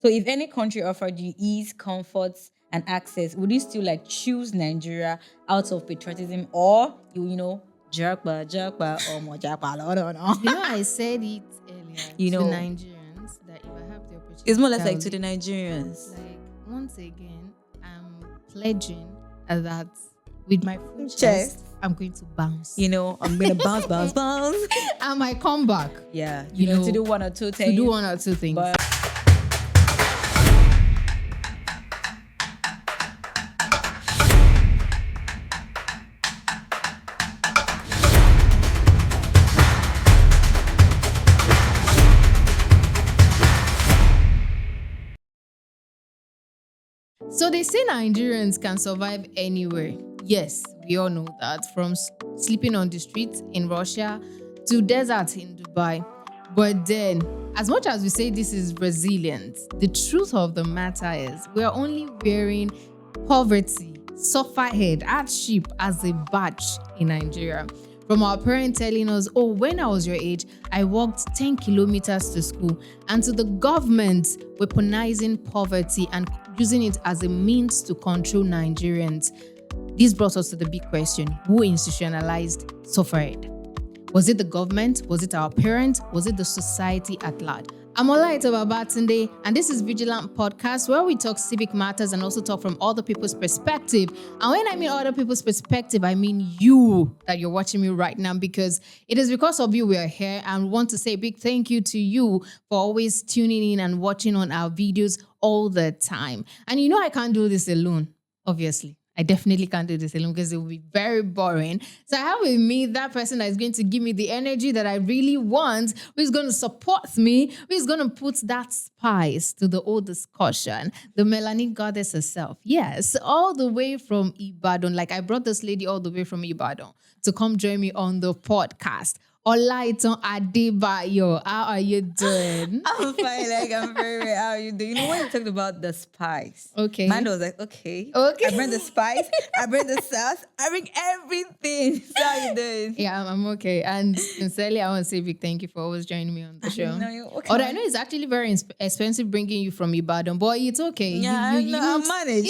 So if any country offered you ease, comforts, and access, would you still like choose Nigeria out of patriotism, or jerkba or more jerkba? No. I said it earlier to Nigerians that if I have the opportunity, it's more or less like to the Nigerians. Like once again, I'm pledging that with my full Chest, chest, I'm going to bounce. I'm going to bounce. I might come back. Yeah, to do one or two things. But so they say Nigerians can survive anywhere. Yes, we all know that. From sleeping on the streets in Russia to deserts in Dubai. But then, as much as we say this is resilient, the truth of the matter is we are only wearing poverty, sufferhead, hardship as a badge in Nigeria. From our parents telling us, oh, when I was your age, I walked 10 kilometers to school, and to the government weaponizing poverty and using it as a means to control Nigerians. This brought us to the big question: who institutionalized Sufferhead? Was it the government? Was it our parents? Was it the society at large? I'm Iyabo Ojo, and this is Veegilant Podcast, where we talk civic matters and also talk from other people's perspective. And when I mean other people's perspective, I mean you that you're watching me right now, because it is because of you we are here, and we want to say a big thank you to you for always tuning in and watching on our videos all the time. And I can't do this alone, obviously. I definitely can't do this alone because it will be very boring. So I have with me that person that is going to give me the energy that I really want, who is going to support me, who is going to put that spice to the whole discussion, the melanin goddess herself. Yes, all the way from Ibadan. Like, I brought this lady all the way from Ibadan to come join me on the podcast. Olaitan Adebayo, how are you doing? I'm fine, I'm very well. How are you doing? When you talked about the spice, okay, mine was like, okay. I bring the spice, I bring the sauce, I bring everything. So how you doing? Yeah, I'm okay. And sincerely, I want to say a big thank you for always joining me on the show. Okay. Although I know it's actually very expensive bringing you from Ibadan, but it's okay. Yeah, I'll manage.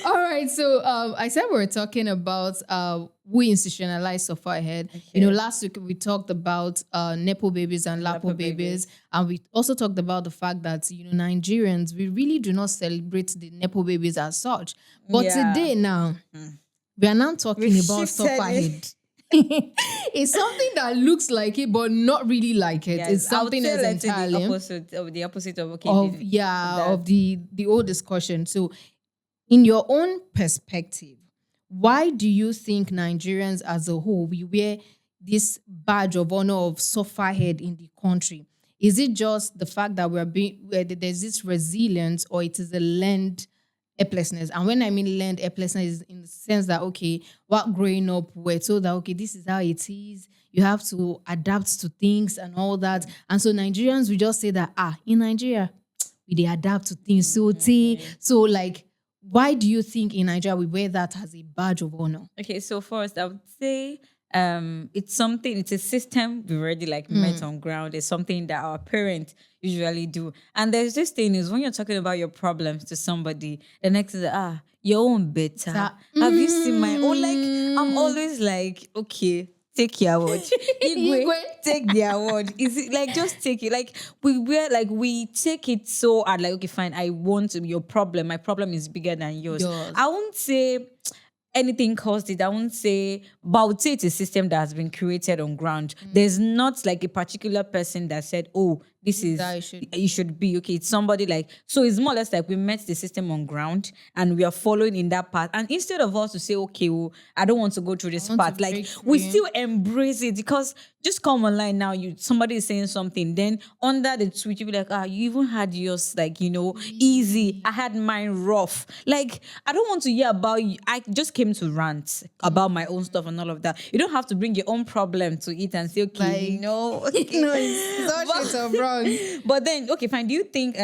All right, so I said we were talking about we institutionalized Sufferhead. Okay. Last week we talked about Nepo babies and Lapo babies. And we also talked about the fact that, Nigerians, we really do not celebrate the Nepo babies as such. But today now, we are now talking about Sufferhead. It's something that looks like it, but not really like it. Yes, it's something that's entirely the opposite of the old discussion. So, in your own perspective, why do you think Nigerians as a whole, we wear this badge of honor of Sufferhead in the country? Is it just the fact that there's this resilience, or it is a learned helplessness? And when I mean learned helplessness, is in the sense that, okay, while growing up, we're told that, okay, this is how it is. You have to adapt to things and all that. And so Nigerians, we just say that, in Nigeria, we adapt to things. So like, why do you think in Nigeria we wear that as a badge of honor? Okay, so first I would say it's a system we already met on ground. It's something that our parents usually do. And there's this thing is when you're talking about your problems to somebody, the next is your own better. Have you seen my own? Like, I'm always like, okay, take your award. Take the award. Is it like, just take it? Like, we take it so hard, like, okay, fine, I want your problem. My problem is bigger than yours. I won't say anything caused it. I won't say, but I would say it's a system that has been created on ground. There's not like a particular person that said, oh, this is it should be okay. It's somebody like, so it's more or less like we met the system on ground and we are following in that path. And instead of us to say, okay, well, I don't want to go through this path, like we still embrace it. Because just come online now, somebody is saying something, then under the tweet, you be like, you even had yours like, easy. I had mine rough. Like, I don't want to hear about you. I just came to rant about my own stuff and all of that. You don't have to bring your own problem to it and say, okay, like, no, it's such a wrong. But then, okay, fine. Do you think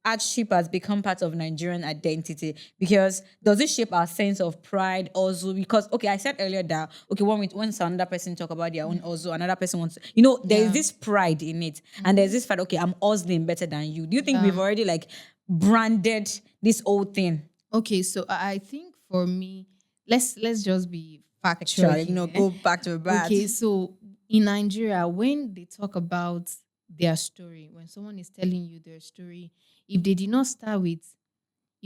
hardship has become part of Nigerian identity? Because does it shape our sense of pride also? Because okay, I said earlier that okay, when another person talk about their own also, another person wants, there is Yeah. this pride in it, and there's this fact. Okay, I'm hustling better than you. Do you think we've already like branded this whole thing? Okay, so I think for me, let's just be factual Sure, here. go back to that. Okay, so in Nigeria, when they talk about their story, when someone is telling you their story, if they did not start with,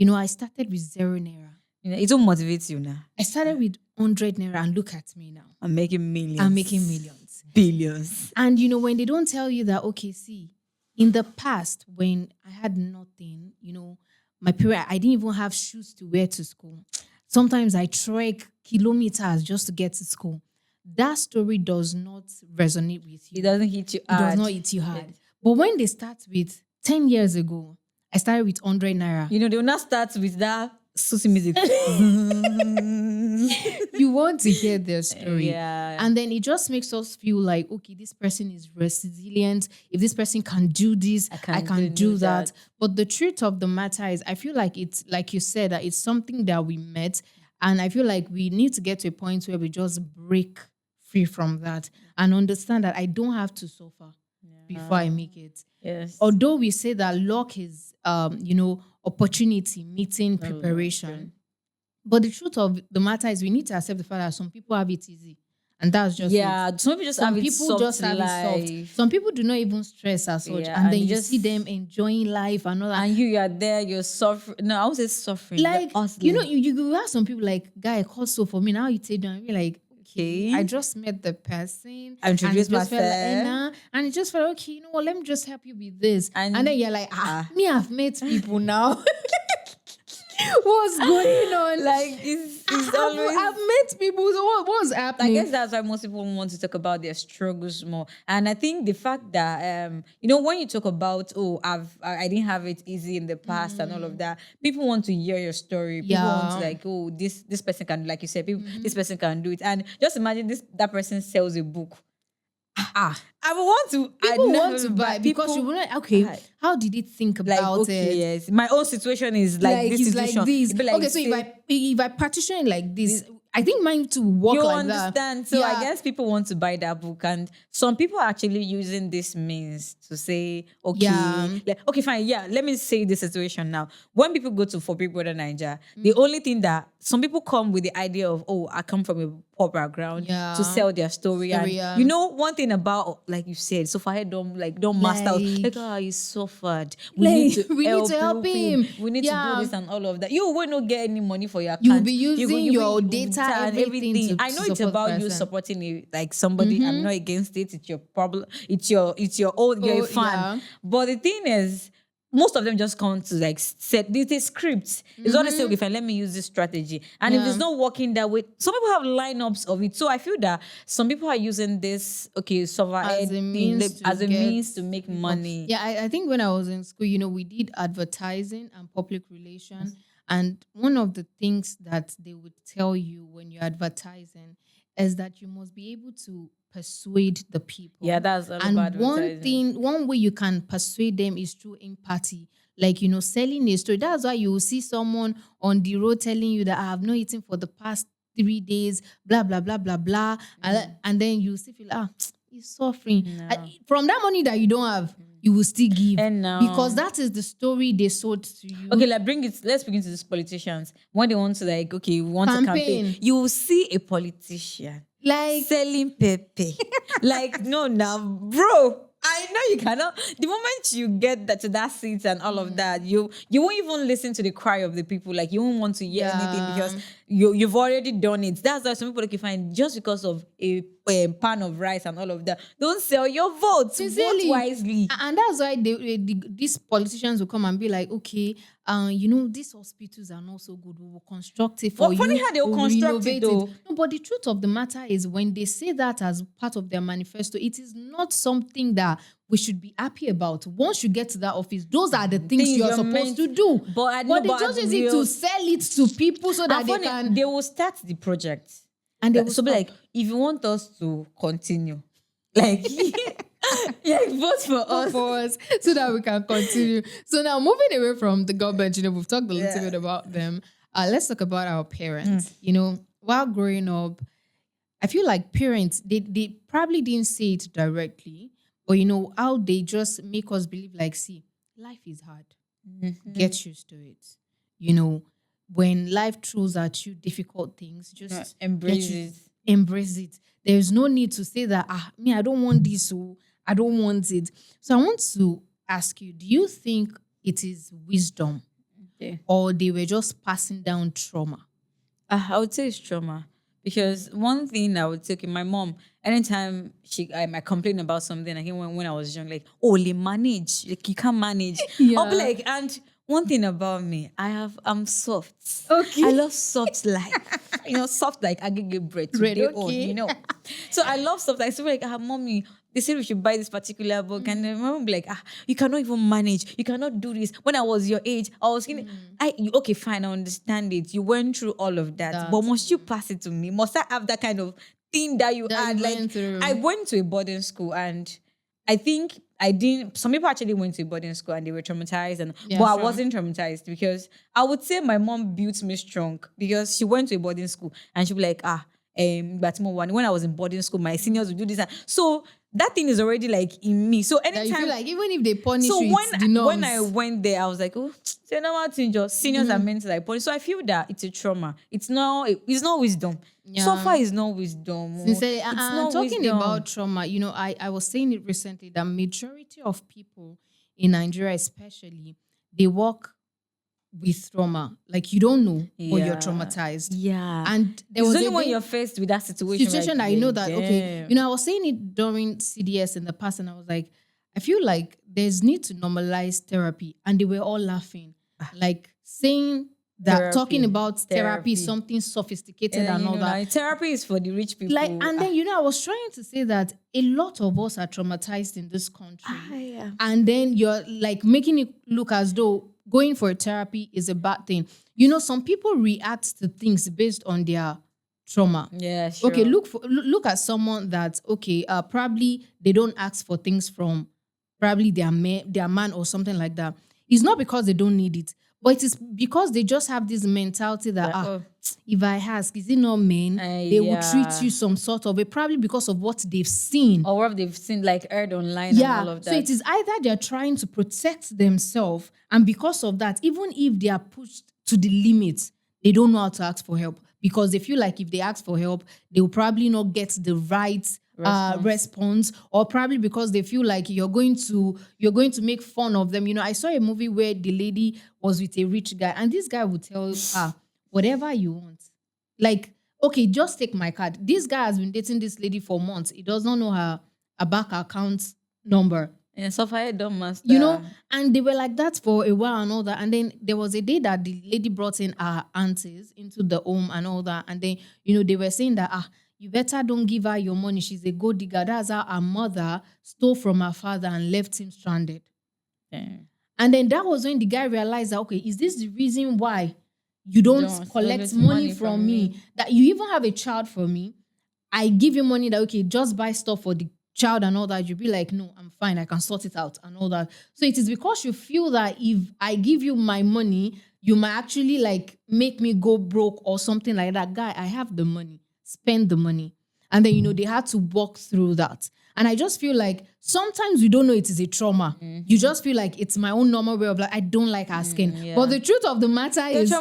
I started with 0 naira. It will motivate you now. I started with 100 naira, and look at me now. I'm making millions. I'm making millions. Billions. And when they don't tell you that, okay, see, in the past, when I had nothing, my parents, I didn't even have shoes to wear to school. Sometimes I trek kilometers just to get to school. That story does not resonate with you. It doesn't hit you It hard. does not hit you hard. But when they start with 10 years ago, I started with 100 naira. They will not start with that sushi music. You want to hear their story. Yeah. And then it just makes us feel like, okay, this person is resilient. If this person can do this, I can do that. But the truth of the matter is, I feel like it's, like you said, that it's something that we met. And I feel like we need to get to a point where we just break free from that and understand that I don't have to suffer before I make it. Yes. Although we say that luck is, opportunity meeting preparation. But the truth of the matter is we need to accept the fact that some people have it easy. And that's just it. Some people just Some have people it soft just have it soft. Some people do not even stress as such. Yeah, And then and you just see them enjoying life and all that. And you are there, you're suffering. No, I would say suffering. Like, You're hustling. you have some people like, guy, hustle for me. Now you take down. You're like, Okay. I just met the person. I introduced and it just felt myself. and it just felt, okay, you know what, let me just help you with this. And- And then you're like, me, I've met people now. What's going on? Like, it's always... I've met people. So what's I happening? guess that's why most people want to talk about their struggles more. And I think the fact that when you talk about I didn't have it easy in the past and all of that, people want to hear your story. People want to like, this person can, like you said, this person can do it. And just imagine that person sells a book. I would want to. People want to buy because you want okay. buy. How did it think about it? Yes, my own situation is like this it's situation. like this. It'd be like, Okay, so if I partition it like this, I think mine to work you like understand. that. So I guess people want to buy that book, and some people are actually using this means to say, okay, fine, let me say the situation now. When people go to For Big Brother Niger, the only thing that some people come with the idea of, I come from a poor background to sell their story. And one thing about, like you said, Sufferhead don't master he suffered. We need to help him. We need to do this and all of that. You will not get any money for your account. You'll be using your data and everything. I know it's about you supporting like somebody. I'm not against it. It's your problem. It's your own. You're a fan. But the thing is, most of them just come to like set this script. It's always say, okay, fine, let me use this strategy. And if it's not working that way, some people have lineups of it. So I feel that some people are using this, Sufferhead as a means to make money. Yeah, I think when I was in school, we did advertising and public relations. And one of the things that they would tell you when you're advertising is that you must be able to persuade the people. Yeah, that's all about advertising. One way you can persuade them is through empathy. Like, selling a story. That's why you will see someone on the road telling you that I have not eaten for the past 3 days, blah, blah, blah, blah, blah. And then you still feel, he's suffering. From that money that you don't have, you will still give. And now, because that is the story they sold to you. Okay, let's begin to these politicians. When they want to we want to campaign. You will see a politician like selling pepe. Like, no, now, bro. I know you cannot. The moment you get to that seat and all of that, you won't even listen to the cry of the people. Like, you won't want to hear anything because you've already done it. That's why some people find just because of a pan of rice and all of that, don't sell your vote. Vote wisely. And that's why these politicians will come and be like, okay, these hospitals are not so good. We will construct it for you. Funny how they will construct it though. No, but the truth of the matter is when they say that as part of their manifesto, it is not something that we should be happy about. Once you get to that office, those are the things you're supposed to do. But they just use it to sell it to people so that they will start the project. And they will be like, if you want us to continue, like Yeah, vote for us. for us so that we can continue. So now moving away from the government, we've talked a little bit about them. Let's talk about our parents. While growing up, I feel like parents, they probably didn't say it directly, but how they just make us believe like, see, life is hard. Get used to it. When life throws at you difficult things, just Embrace it. Embrace it. There's no need to say that, me, I don't want this, so I don't want it. So I want to ask you, do you think it is wisdom or they were just passing down trauma? I would say it's trauma. Because one thing I would say, okay, my mom, anytime I might complain about something, I think when I was young, like, oh, they manage, like you can't manage. I'll be like, and one thing about me, I'm soft. Okay. I love soft like, soft like agege bread today on, So I love soft like, so like, mommy, they said we should buy this particular book. And then my mom be like, you cannot even manage. You cannot do this. When I was your age, I was thinking, okay, fine, I understand it. You went through all of that. But must you pass it to me? Must I have that kind of thing that you had? Like, I went to a boarding school and I think I didn't. Some people actually went to a boarding school and they were traumatized, but I wasn't traumatized because I would say my mom built me strong because she went to a boarding school and she'd be like, but when I was in boarding school, my seniors would do this. So that thing is already like in me. So anytime, you feel like even if they punish so you, when I went there, I was like, oh, say no more thing. Just seniors are meant to like punish. So I feel that it's a trauma. It's not wisdom. Yeah. So far, it's not wisdom. Sincerely, it's not talking wisdom. about trauma, I was saying it recently that majority of people in Nigeria, especially, they walk with trauma. Like you don't know, but you're traumatized. Yeah. And there it's was only when you're faced with that situation that you know that, okay, I was saying it during CDS in the past and I was like, I feel like there's need to normalize therapy. And they were all laughing. Like saying that talking about therapy is something sophisticated and all that. Therapy is for the rich people. Like, and then, I was trying to say that a lot of us are traumatized in this country. Yeah. And then you're like making it look as though going for therapy is a bad thing. Some people react to things based on their trauma. Yeah, sure. Okay, look at someone that, okay, probably they don't ask for things from probably their man or something like that. It's not because they don't need it, but it is because they just have this mentality that, if I ask, is it not men? They will treat you some sort of way, probably because of what they've seen. Or what they've seen, like, heard online and all of that. So it is either they're trying to protect themselves, and because of that, even if they are pushed to the limits, they don't know how to ask for help. Because they feel like if they ask for help, they will probably not get the right response, or probably because they feel like you're going to make fun of them. I saw a movie where the lady was with a rich guy, and this guy would tell her, whatever you want. Like, okay, just take my card. This guy has been dating this lady for months. He does not know her bank account number. And Sufferhead don't master. And they were like that for a while and all that. And then there was a day that the lady brought in her aunties into the home and all that. And then, they were saying that, you better don't give her your money. She's a gold digger. That's how her mother stole from her father and left him stranded. Yeah. And then that was when the guy realized that, okay, is this the reason why you don't collect money from me? That you even have a child for me. I give you money that, okay, just buy stuff for the child and all that. You'll be like, no, I'm fine. I can sort it out and all that. So it is because you feel that if I give you my money, you might actually like make me go broke or something like that. Guy, I have the money. Spend the money. And then, they had to walk through that. And I just feel like sometimes we don't know it is a trauma. Mm-hmm. You just feel like it's my own normal way of like, I don't like asking. Yeah. But the truth of the matter is you're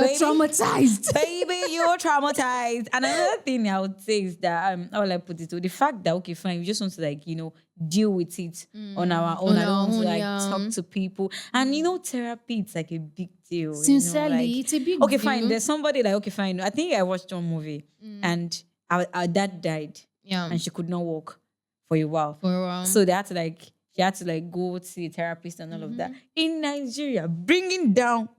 traumatized. Baby, you're traumatized. And another thing I would say is that, how will I put it? The fact that, okay, fine, we just want to like, deal with it on our own. I don't want to like talk to people. And therapy, it's like a big deal. Sincerely, it's a big deal. Okay, fine. There's somebody like, okay, fine. I think I watched one movie and our dad died. Yeah. And she could not walk for a while. So she had to go see a therapist and all of that. In Nigeria, bringing down.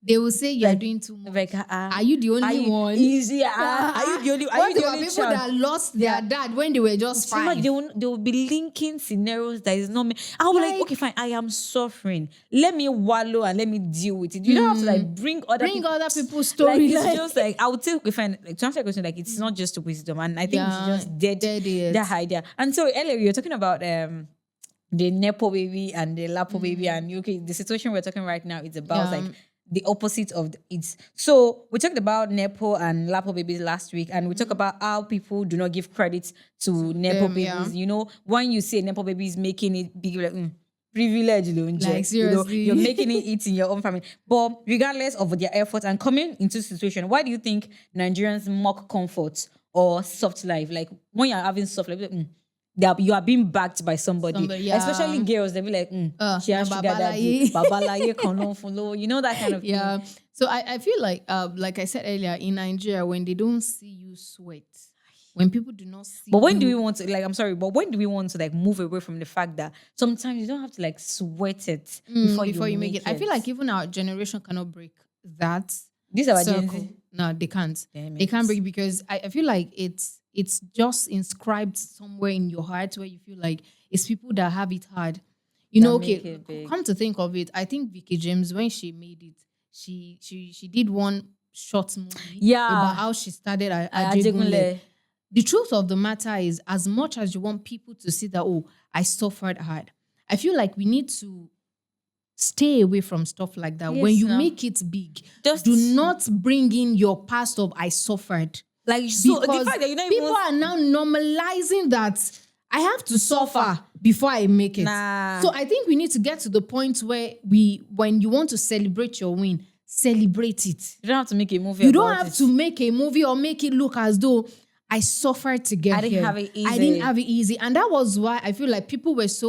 They will say you're doing too much. Like, are you the only one? Are you the only? Are you the only people that lost their dad when they were just fine? They will be linking scenarios that is not me. I'll be like, okay, fine. I am suffering. Let me wallow and let me deal with it. You don't have to like bring other people's stories. Like, it's just like I would say, okay, fine. Like, to answer your question, like it's not just wisdom, and I think it's just dead that idea. And so earlier you were talking about the nepo baby and the lapo baby, and okay, the situation we're talking right now is about Yeah. like the opposite of it. So we talked about nepo and lapo babies last week, and we talked about how people do not give credit to nepo them, yeah. babies. You know, when you say nepo baby is making it big, like privilege, Like, you know, seriously. you're making it eat in your own family. But regardless of their effort and coming into the situation, why do you think Nigerians mock comfort or soft life? Like when you're having soft life, you are being backed by somebody. Somebody, yeah. Especially girls, they'll be like, she has na sugar daddy, babalaye kono follow, you know, that kind of Yeah. thing. So I feel like I said earlier, in Nigeria, when they don't see you sweat, when people do not see But when you, do we want to, like, I'm sorry, but when do we want to like move away from the fact that sometimes you don't have to like sweat it before you make it. I feel like even our generation cannot break that these are our Gen circle. Z. No, they can't. Damn They it. can't break because I feel like it's just inscribed somewhere in your heart where you feel like it's people that have it hard. You know, That make okay, it big. come to think of it, I think Vicky James, when she made it, she did one short movie Yeah. about how she started at Ajegunle. Ajegunle. The truth of the matter is, as much as you want people to see that, oh, I suffered hard, I feel like we need to stay away from stuff like that. When Yes, you now. make it big, Just- do not bring in your past of I suffered. Like, so the Because fact that you're not people even are now normalizing that I have to suffer before I make it. Nah. So I think we need to get to the point where when you want to celebrate your win, celebrate it. you don't have to make a movie. You don't about have it. to make a movie or make it look as though I suffered to get I didn't here. have it I easy. didn't have it easy. And that was why I feel like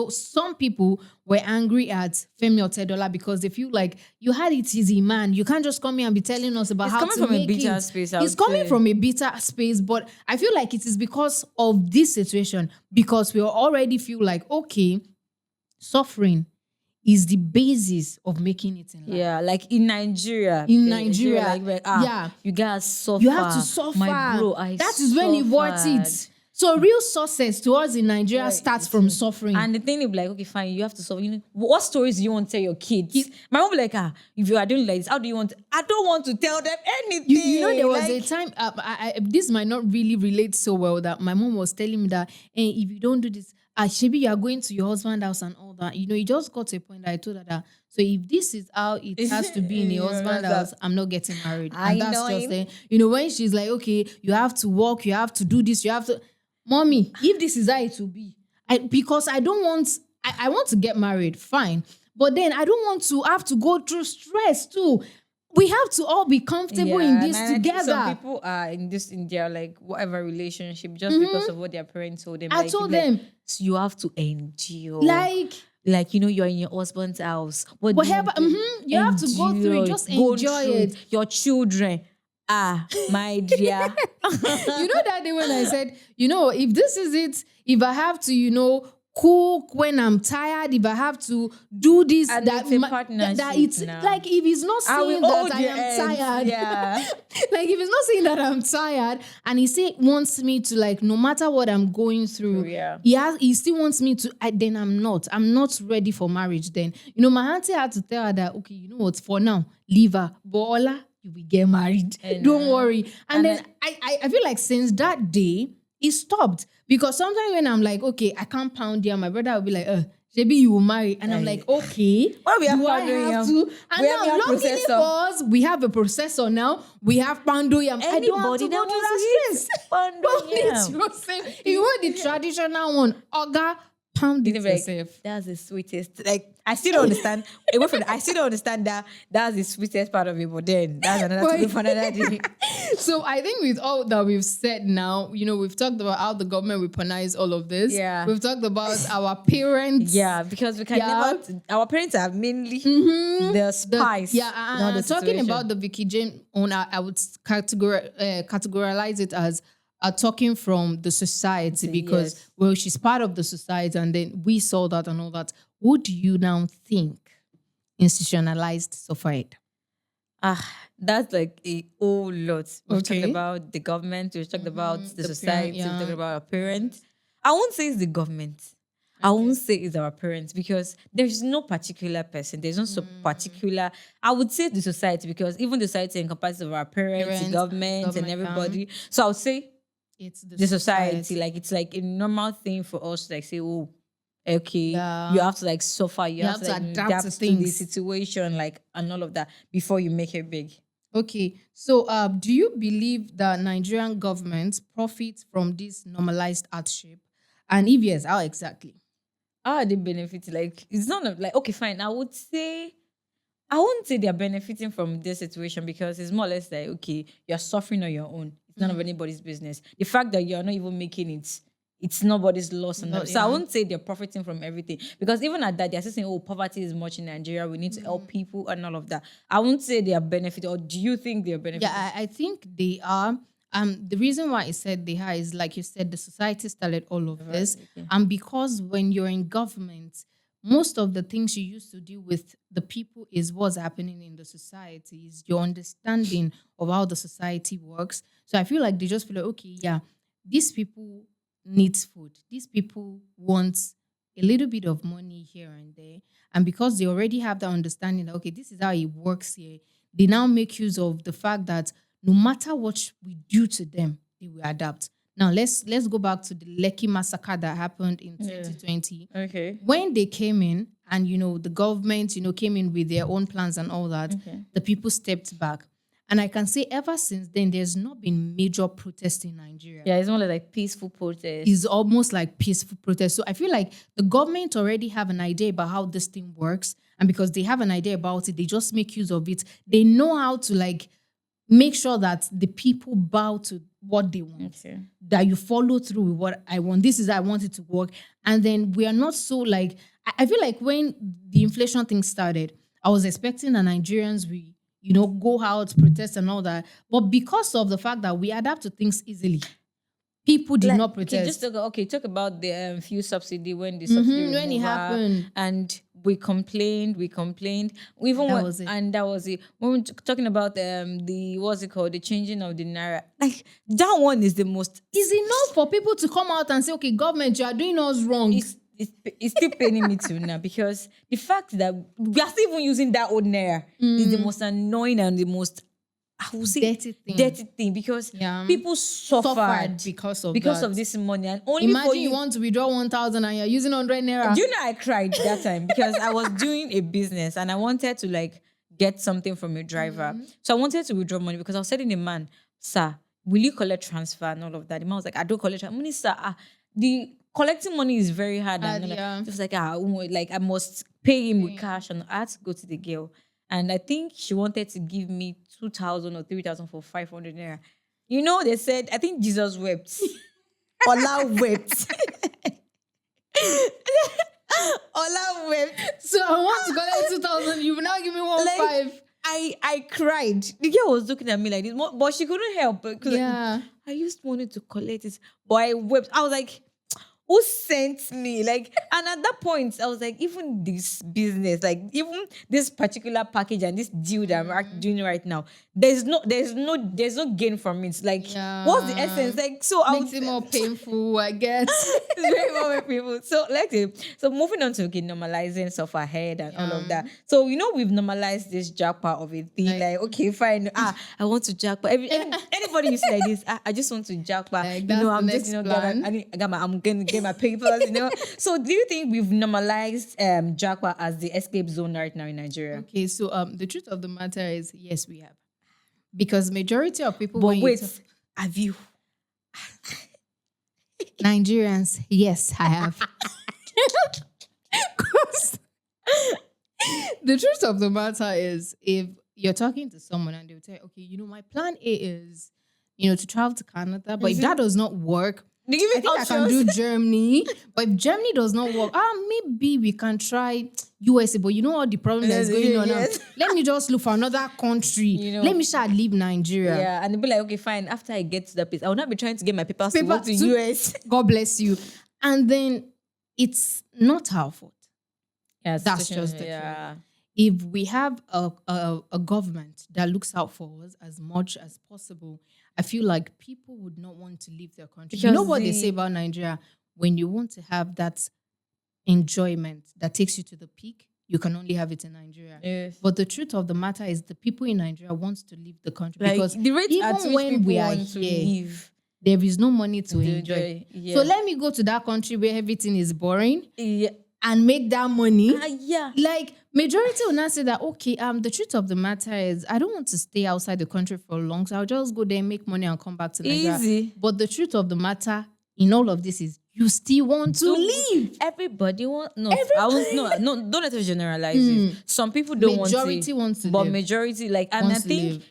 some people were angry at Femi Otedola because they feel like you had it easy, man. You can't just come here and be telling us about It's how coming to from a make bitter it. space, I It's would coming say. from a bitter space, but I feel like it is because of this situation, because we already feel like, okay, suffering is the basis of making it in life. Yeah, like in Nigeria. In Nigeria, like, yeah. you guys suffer. You have to suffer. My bro, I that is when it worth suffered. it. So real success to us in Nigeria starts from suffering. And the thing is like, okay, fine, you have to suffer. You know, what stories do you want to tell your kids? My mom be like, if you are doing like this, how do you want I don't want to tell them anything. You know, there was like, a time, this might not really relate so well, that my mom was telling me that, hey, if you don't do this, Shebi, you are going to your husband's house and all that. You know, it just got to a point that I told her that, so if this is how it has to be in a husband's house, I'm not getting married. And that's just it. You know, when she's like, okay, you have to work, you have to do this, you have to... Mommy, if this is how it will be, because I don't want... I want to get married, fine. But then I don't want to have to go through stress too. We have to all be comfortable in this and I think together. some people are in their like whatever relationship just because of what their parents told them. I told them, so you have to endure. like, you know, you're in your husband's house. whatever, you have to go through it. Just enjoy it. Your children. My dear. You know that day when I said, you know, if this is it, if I have to, you know, cook when I'm tired, if I have to do this, And that it's a partnership that it's now. like, if he's not saying that I am tired, Yeah. like if he's not saying that I'm tired, and he wants me to, like, no matter what I'm going through, Yeah. he still wants me to, then I'm not ready for marriage. Then, you know, my auntie had to tell her that, okay, you know what, for now, leave her, but Ola, you will get married. Don't worry. And then I feel like since that day, it stopped. Because sometimes when I'm like, okay, I can't pound here, my brother will be like, maybe you will marry. And I'm like, okay. Well, we have do I pounding have yam. to? And now, luckily for us, we have a processor now. We have pound yam. I don't have to Anybody go that through wants that to stress. pound Don't need yam. to say, you want the traditional one, Oga, pound it yourself. That's the sweetest. Like, I still don't understand. Away from I still don't understand that that's the sweetest part of it. But then that's another topic for another day. So I think with all that we've said now, you know, we've talked about how the government weaponized all of this. Yeah. We've talked about our parents. Yeah, because we can never. Our parents are mainly the spice. Talking situation. about the Vicky James owner, I would categorize it as talking from the society, because well, she's part of the society, and then we saw that and all that. What do you now think institutionalized Sufferhead? That's like a whole lot. We've Okay. talked about the government, we've talked about the society, parent, we've talked about our parents. I won't say it's the government. I won't say it's our parents, because there's no particular person. There's no particular. I would say the society, because even the society encompasses of our parents, the government and everybody. So I would say It's the society. Like, it's like a normal thing for us to like say, oh, Okay, you Yeah. have to like suffer, you You have have to to like adapt to adapt to the things. situation, like, and all of that before you make it big. Okay. So do you believe that Nigerian government profits from this normalized hardship? And if yes, how exactly? How are they benefiting? Like, it's not like, okay, fine. I wouldn't say they're benefiting from this situation because it's more or less like, okay, you're suffering on your own. It's none of anybody's business. The fact that you're not even making it, it's nobody's loss. Not, So I yeah. wouldn't say they're profiting from everything because even at that, they're still saying, oh, poverty is much in Nigeria. We need to help people and all of that. I wouldn't say they are benefiting. Or do you think they're benefiting? Yeah, I think they are. The reason why I said they are is like you said, the society started all of Right. this. Okay. And because when you're in government, most of the things you used to deal with the people is what's happening in the society, is your understanding of how the society works. So I feel like they just feel like, okay, yeah, these people needs food. These people want a little bit of money here and there. And because they already have that understanding that, okay, this is how it works here, they now make use of the fact that no matter what we do to them, they will adapt. Now let's go back to the Lekki massacre that happened in Yeah. 2020. Okay. When they came in and the government came in with their own plans and all that, Okay. the people stepped back. And I can say ever since then, there's not been major protest in Nigeria. Yeah, it's more like peaceful protest. Is almost like peaceful protest. So I feel like the government already have an idea about how this thing works. And because they have an idea about it, they just make use of it. They know how to like make sure that the people bow to what they want. Okay. That you follow through with what I want. This is how I want it to work. And then we are not so like, I feel like when the inflation thing started, I was expecting the Nigerians go out, protest and all that. But because of the fact that we adapt to things easily, people did Like, not okay, protest. talk about the fuel subsidy when the subsidy When it removal, happened. and we complained. We even That went, was it. and that was it. When we're talking about the what's it called, the changing of the naira, like that one is the most. It's enough for people to come out and say, okay, government, you are doing us wrong. It's still paining me too now because the fact that we are still even using that old naira is the most annoying and the most, I would say, dirty thing because people suffered because of this money, and only Imagine for you want to withdraw 1,000 and you're using 100 naira. Do you know I cried that time because I was doing a business and I wanted to like get something from a driver. So I wanted to withdraw money because I was telling the man, sir, will you collect transfer and all of that? The man was like, I don't collect transfer. Money, sir, the collecting money is very hard. And it was like, I must pay him with cash, and I had to go to the girl. And I think she wanted to give me 2,000 or 3,000 for 500 naira. You know, they said, I think Jesus wept. Ola wept. Ola wept. So I want to collect 2,000. You will now give me 1,500. I cried. The girl was looking at me like this, but she couldn't help. Because I used money to collect it, but I wept. I was like, who sent me? Like, and at that point, I was like, even this business, like even this particular package and this deal that I'm doing right now, there's no gain from it. Like, what's the essence? Like, so makes it more painful, I guess. It's very more painful. So moving on to normalizing Sufferhead and all of that. So we've normalized this jackpot of a thing. Like, okay, fine. I want to jackpot. Anybody you say like this, I just want to jackpot. Like, I'm just I'm gonna get my papers. So do you think we've normalized jackpot as the escape zone right now in Nigeria? Okay, so the truth of the matter is, yes, we have, because majority of people. But wait, have you? Nigerians, yes, I have. The truth of the matter is, if you're talking to someone and they'll tell you, okay, my plan A is, to travel to Canada, but if that does not work, I think I can do Germany. But if Germany does not work, maybe we can try USA. But you know what the problem that's going on now? Let me just look for another country. Let me start leave Nigeria. Yeah, and they'll be like, okay, fine. After I get to that place, I will not be trying to get my papers to go to US. God bless you. And then it's not our fault. Yeah, that's just the truth. If we have a government that looks out for us as much as possible, I feel like people would not want to leave their country. You know what they say about Nigeria? When you want to have that enjoyment that takes you to the peak, you can only have it in Nigeria. Yes. But the truth of the matter is the people in Nigeria want to leave the country. Like, because the rate even at which when people we are want to here, leave, there is no money to To enjoy. yeah. So let me go to that country where everything is boring Yeah. and make that money. Yeah. Like majority will not say that, okay, the truth of the matter is I don't want to stay outside the country for long, so I'll just go there, make money and come back to Nigeria. Easy. But the truth of the matter in all of this is you still want to leave. Everybody want no. I was no. Don't let us generalize it. Some people don't Majority wants to but live. majority like, and Wants to live.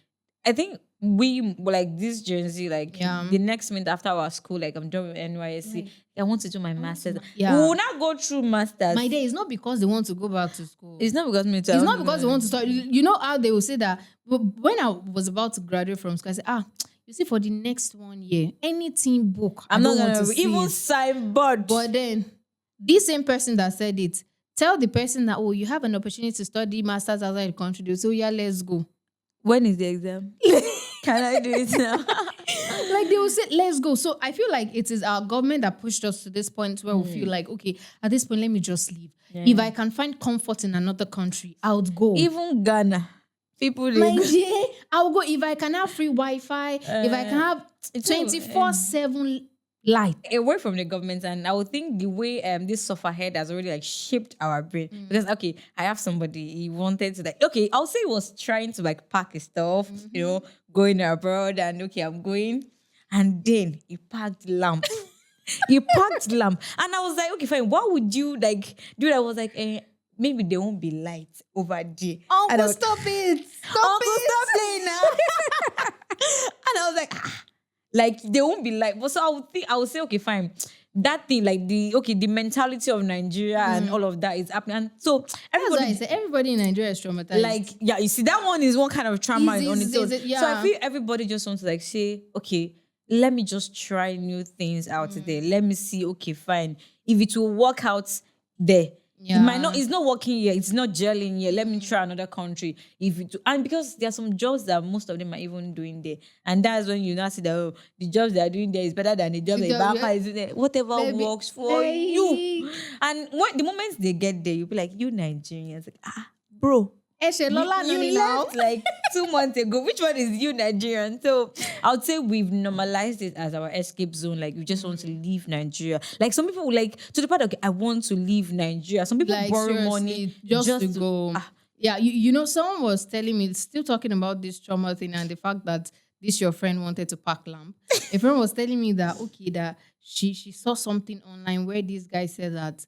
I think we like this Gen Z, like Yeah. the next minute after our school, like I'm done with NYSC. I want to do my masters. Yeah. We will not go through masters. My day is not because they want to go back to school. It's not because me. It's not because they want to start. You know how they will say that when I was about to graduate from school, I said, you see, for the next 1 year, anything book, I'm I not don't want gonna to see even it. signboard. But then, this same person that said it, tell the person that, you have an opportunity to study masters outside the country. They'll say, yeah, let's go. When is the exam? Can I do it now? Like they will say, let's go. So I feel like it is our government that pushed us to this point where we feel like, okay, at this point, let me just leave. Yeah. If I can find comfort in another country, I would go. Even Ghana, people My dear, I'll go. If I can have free Wi-Fi, if I can have it's 24/7 light. away from the government, and I would think the way this Sufferhead has already like shaped our brain, because okay, I have somebody, he wanted to like, okay, I'll say he was trying to like pack his stuff, going abroad, and okay, I'm going, and then he packed lamp. He packed lamp, and I was like, okay, fine, why would you like do that? I was like, maybe there won't be light over there. And Uncle, stop it. Uncle, stop playing now. And I was like there won't be light. But so I would say, okay, fine. That thing, like the mentality of Nigeria and all of that is happening. And so everybody in Nigeria is traumatized. like, yeah, you see, that one is one kind of trauma on its own. Yeah. So I feel everybody just wants to like say, okay, let me just try new things out today. Let me see, okay, fine. If it will work out there. Yeah. It might not, it's not working here, it's not gelling here. Let me try another country. And because there are some jobs that most of them are even doing there. And that's when you now see that the jobs they are doing there is better than the job that Baka is doing there. Whatever works for you. And the moment they get there, you'll be like, you Nigerians, like, bro. You left like 2 months ago. Which one is you Nigerian? So I would say we've normalized it as our escape zone. Like we just want to leave Nigeria. Like some people like to the part of, okay, I want to leave Nigeria. Some people like, borrow money just to go. Yeah, you know, someone was telling me, still talking about this trauma thing and the fact that this your friend wanted to pack lamp. A friend was telling me that, okay, that she saw something online where this guy said that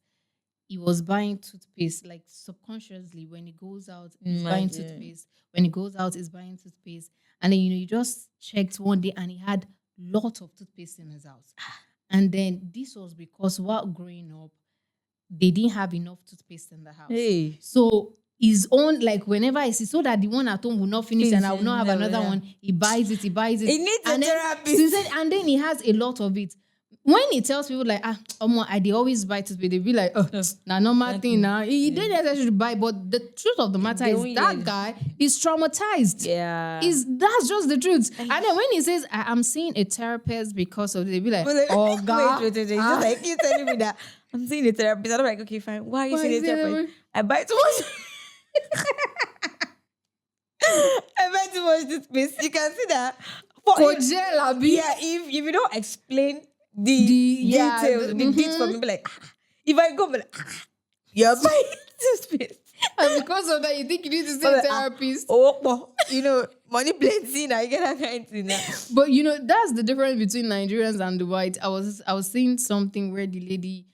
he was buying toothpaste, like subconsciously when he goes out, he's buying toothpaste. When he goes out, he's buying toothpaste. And then, he just checked one day and he had lots of toothpaste in his house. And then this was because while growing up, they didn't have enough toothpaste in the house. Hey. So his own, like whenever I see, so that the one at home will not finish and I will not have another one, he buys it. He needs a therapist. And then he has a lot of it. When he tells people like, I they always buy toothpaste, they be like, nah, normal thing now. He didn't necessarily buy, but the truth of the matter is that guy is traumatized. Yeah. That's just the truth. And then when he says, I'm seeing a therapist because of, they be like, oh God. Wait. Just like you telling me that I'm seeing a therapist. I'm like, okay, fine. Why are you seeing a therapist? I buy too much. I buy too much toothpaste. You can see that. For jail, Abi. Yeah, if you don't explain the details, the deeds for me, be like, if I go, be like, you're buying toothpaste. And because of that, you think you need to see a therapist. Money plenty now. You get that kind of thing now. But that's the difference between Nigerians and the white. I was seeing something where the lady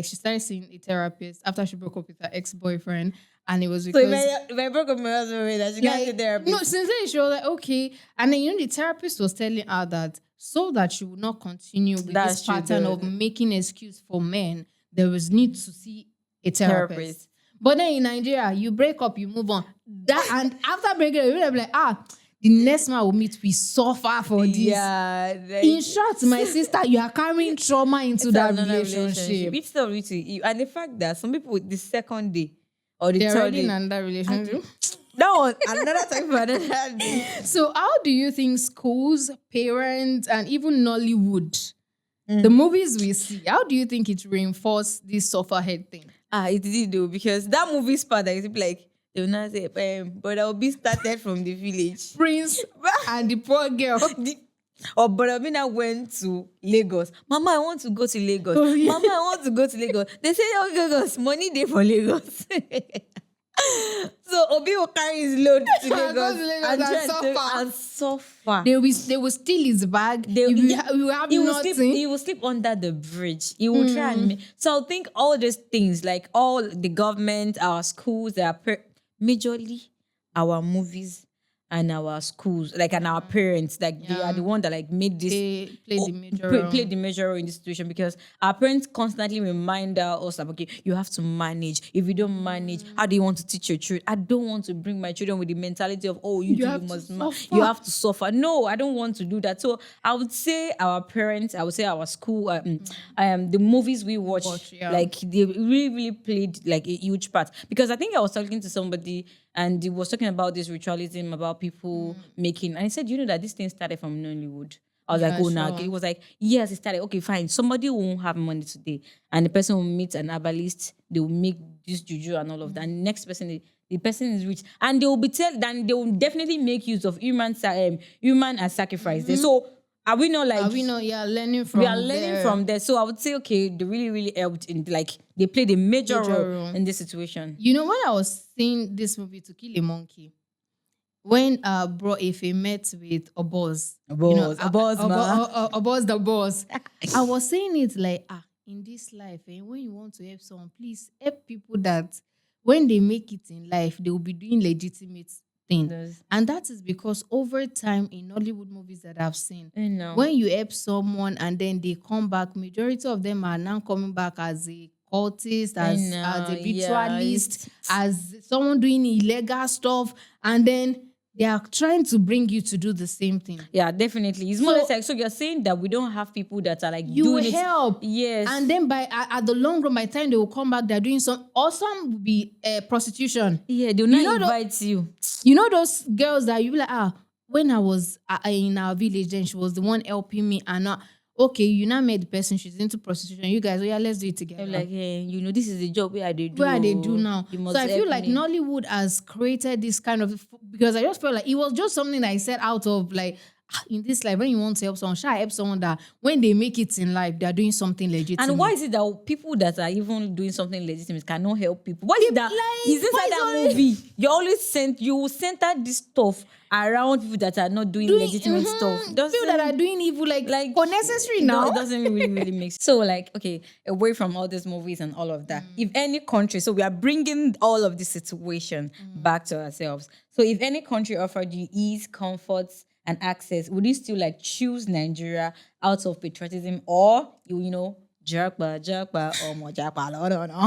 she started seeing a therapist after she broke up with her ex-boyfriend. And it was because... So if I broke up my husband, that she can't see therapist. No, sincerely, she was like, okay. And then, the therapist was telling her that so that she would not continue with this pattern of making excuse for men, there was need to see a therapist. But then in Nigeria, you break up, you move on. And after breaking up, you'll be like, the next man will meet, we suffer for this. Yeah. In short, my sister, you are carrying trauma into that relationship. It's not really. And the fact that some people, the second day or the they're third already day, in another relationship. That one, another time for another day. So how do you think schools, parents, and even Nollywood, the movies we see, how do you think it reinforced this Sufferhead thing? It did though, because that movie part, I be like, they will not say, but I will be started from the village. Prince and the poor girl. Or Bonavina went to Lagos. Mama, I want to go to Lagos. Oh, yeah. Mama, I want to go to Lagos. They say, oh, Lagos, money there for Lagos. So Obi will carry his load to Go Lagos, to Lagos and and try to suffer. and suffer. They will steal his bag. They- If you, yeah, you have he will nothing. sleep. He will sleep under the bridge. He will try and so I think all these things, like all the government, our schools, majorly our movies and our schools, like and our parents, like they are the one that like made this They play the major role. play the major role in this situation, because our parents constantly remind us that, okay, you have to manage. If you don't manage, how do you want to teach your children? I don't want to bring my children with the mentality of, oh, you have to must suffer. you have to suffer. No, I don't want to do that. So I would say our parents, I would say our school, the movies we watch, yeah. like they really, really played like a huge part. Because I think I was talking to somebody and he was talking about this ritualism, about people making, and he said, you know that this thing started from Nollywood. I was like, Yeah, oh, no. sure. He was like, yes, it started. Okay, fine. Somebody won't have money today, and the person will meet an herbalist. They will make this juju and all of that. And next person, the person is rich, and they will be then they will definitely make use of human as sacrifice. There. So are we not like? Are we not? Yeah, learning from. We are learning from there. So I would say, okay, they really, really helped in, like, they played a major role in this situation. You know, when I was seeing this movie To Kill a Monkey, when Bro Efe met with Oboz, Oboz the boss, I was saying it like, in this life, when you want to help someone, please help people that when they make it in life, they will be doing legitimate thing. Yes. And that is because over time in Hollywood movies that I've seen, I know. when you help someone and then they come back, majority of them are now coming back as a cultist, as a ritualist, as someone doing illegal stuff, and then they are trying to bring you to do the same thing. Yeah, definitely. It's more or less like, so you're saying that we don't have people that are like You doing help. Yes. And then at the long run, by the time they will come back, they're doing some will be prostitution. Yeah, they'll not invite you. You know those girls that you be like, when I was in our village, then she was the one helping me, and okay, you now met the person, she's into prostitution. You guys, let's do it together. I'm like, hey, this is the job where they do. Where they do now. So I feel like Nollywood has created this kind of, because I just felt like it was just something that I said out of like, in this life, when you want to help someone, shall I help someone that when they make it in life, they're doing something legitimate. And why is it that people that are even doing something legitimate cannot help people? Why is it that is inside that movie? You will center this stuff around people that are not doing legitimate stuff. People that are doing evil, like unnecessary now. It doesn't really, really make sense. So, like, okay, away from all these movies and all of that, if any country, so we are bringing all of this situation back to ourselves. So if any country offered you ease, comforts, and access, would you still like choose Nigeria out of patriotism, or jerkba, or more jerkba?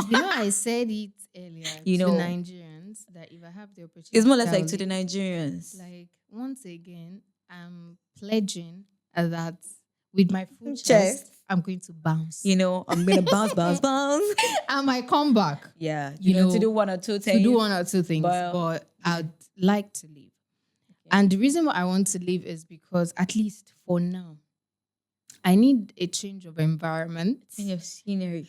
No. I said it earlier to Nigerians that if I have the opportunity, it's more or less like to the Nigerians. Like, once again, I'm pledging that with my full chest, I'm going to bounce. I'm going to bounce. I might come back. Yeah, to do one or two things. But I'd like to leave. And the reason why I want to leave is because, at least for now, I need a change of environment. Change of scenery.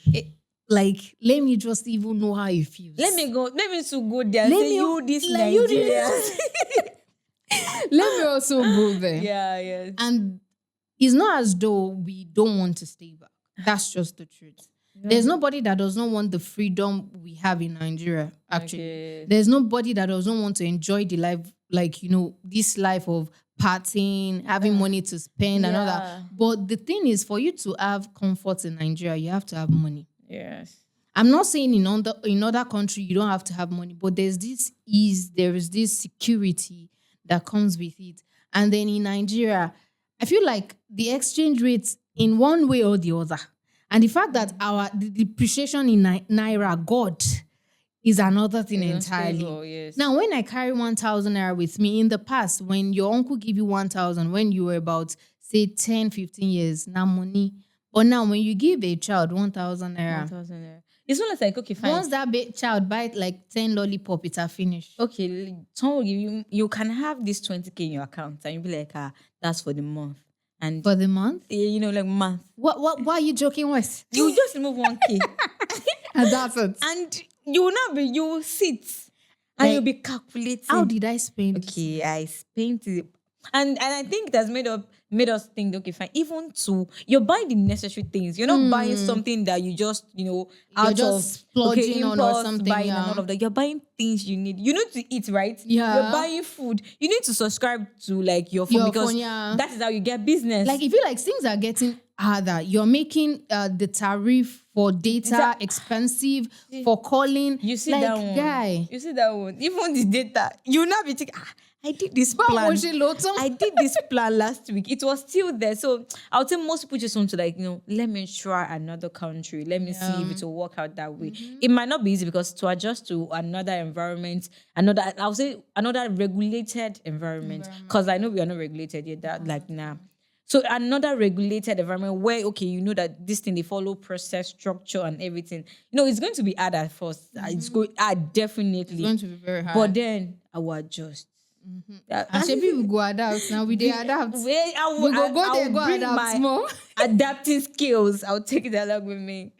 Like, let me just even know how it feels. Let me go there and say, you this Nigerians. Let me also go there. Yeah, yes. And it's not as though we don't want to stay back. That's just the truth. Yeah. There's nobody that does not want the freedom we have in Nigeria, actually. Okay. There's nobody that does not want to enjoy the life, like, this life of partying, having money to spend and all that. But the thing is, for you to have comfort in Nigeria, you have to have money. Yes. I'm not saying in other country you don't have to have money, but there's this ease, there is this security that comes with it. And then in Nigeria, I feel like the exchange rates in one way or the other, and the fact that the depreciation in Naira, God, is another thing entirely. Stable, yes. Now, when I carry 1,000 Naira with me, in the past, when your uncle give you 1,000, when you were about, say, 10, 15 years, now money. But now, when you give a child 1,000 Naira, it's not like, okay, fine. Once that child buys like 10 lollipop, it's finished. Okay, someone will give you can have this 20K in your account, and you'll be like, that's for the month. And for the month? Yeah, like month. What are you joking with? You just remove 1K. And that's it. And you will sit and you'll be calculating. How did I spend? Okay, I spent it. And I think that's made us think, okay, fine. Even to you're buying the necessary things. You're not buying something that you just, You're out of just okay, splurging on or impulse something, buying and yeah. all of that. You're buying things you need. You need to eat, right? You're Yeah. buying food. You need to subscribe to like your phone Your because phone, yeah. that is how you get business. Like, if you like things are getting harder, you're making the tariff for data Data- expensive, for calling. You see that Like, one. guy. You see that one. Even the data, you now be thinking, I did this Báwo plan. ṣe lò ó tán? I did this plan last week. It was still there. So I would say most people just want to like, let me try another country. Let me see if it will work out that way. It might not be easy because to adjust to another environment, I would say another regulated environment. Because I know we are not regulated yet. That like nah. So another regulated environment where okay, you know that this thing they follow process, structure, and everything. It's going to be hard at first. It's going definitely. It's going to be very hard. But then I will adjust. And shebi we go adapt now. We dey adapt. I We go there, go bring adapt my more. adapting skills. I'll take it along with me.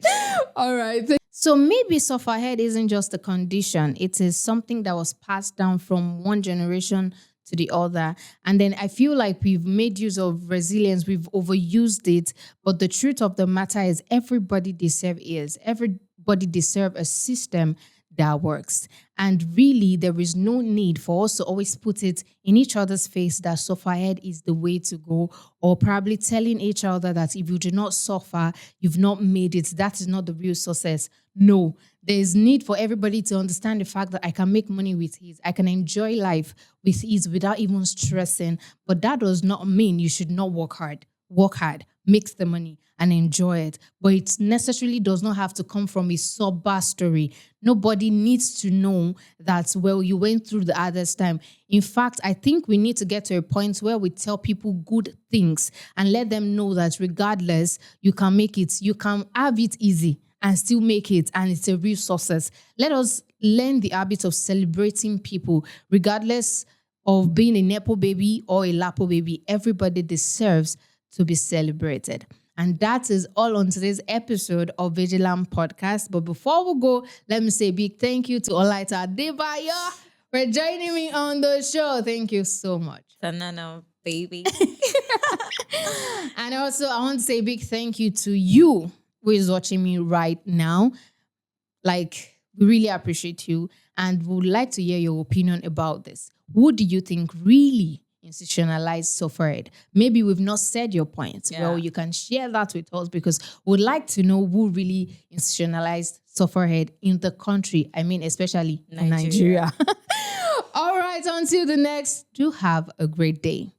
All right. So maybe sufferhead isn't just a condition. It is something that was passed down from one generation to the other. And then I feel like we've made use of resilience. We've overused it. But the truth of the matter is everybody deserves ears. Everybody deserves a system that works. And really, there is no need for us to always put it in each other's face that sufferhead is the way to go, or probably telling each other that if you do not suffer, you've not made it. That is not the real success. No, there is need for everybody to understand the fact that I can make money with ease. I can enjoy life with ease without even stressing. But that does not mean you should not work hard. Work hard, make the money, and enjoy it. But it necessarily does not have to come from a sober story. Nobody needs to know that, well, you went through the hardest time. In fact, I think we need to get to a point where we tell people good things and let them know that regardless, you can make it. You can have it easy and still make it, and it's a real success. Let us learn the habit of celebrating people, regardless of being a Nepo baby or a Lapo baby. Everybody deserves to be celebrated. And that is all on today's episode of Veegilant Podcast. But before we go, let me say a big thank you to Olaita Adebayo for joining me on the show. Thank you so much. Banana baby. And also, I want to say a big thank you to you who is watching me right now. Like, we really appreciate you and would like to hear your opinion about this. Who do you think really institutionalized sufferhead? Maybe we've not said your point. Yeah. Well, you can share that with us because we'd like to know who really institutionalized sufferhead in the country. I mean, especially in Nigeria. All right, until the next, do have a great day.